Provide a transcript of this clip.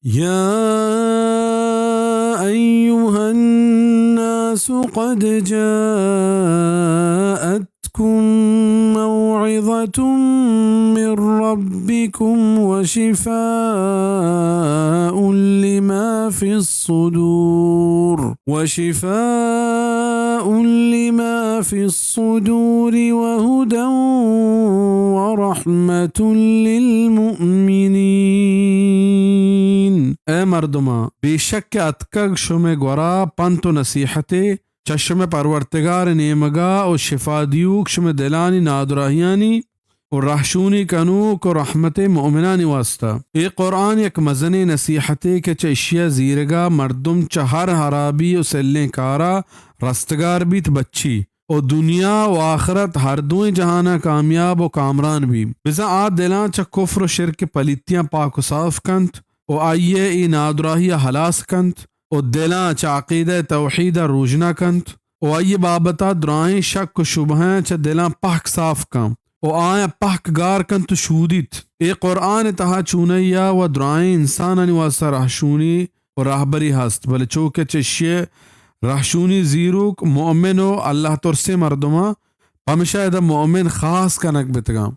يا أيها الناس قد جاءتكم موعظة من ربكم وشفاء لما في الصدور وهدى ورحمة للمؤمنين. اے مردما بے شک اتکگ شمے گورا پنت و نصیحتے چشم پرورتگار نیمگا و شفا دیوک شم دلانی نادراہیانی و رحشونی کنوک و رحمت مؤمنانی واسطہ. اے قرآن یک مزنی نصیحتے کہ چشیا زیرگا مردم چہر حرابی و سلیں کارا رستگار بیت بچی و دنیا و آخرت ہر دوئیں جہانا کامیاب و کامران بھی. بزا آت دلان چا کفر و شرک پلیتیاں پاک و صاف کنت و آئیے ای نادراہی حلاس کنت و دلان چا عقیدہ توحید روجنا کنت و آئیے بابتا درائیں شک و شبہیں چا دلان پاک صاف کم و آیا پاک گار کنت شودیت. اے قرآن تہا چونیا و درائیں انسانانی واسطہ رحشونی و راہبری ہست بلے چوکے چشیے رحشونی زیروک مؤمن و اللہ ترسے مردما ہمیشہ دا مؤمن خاص کنک بتگام.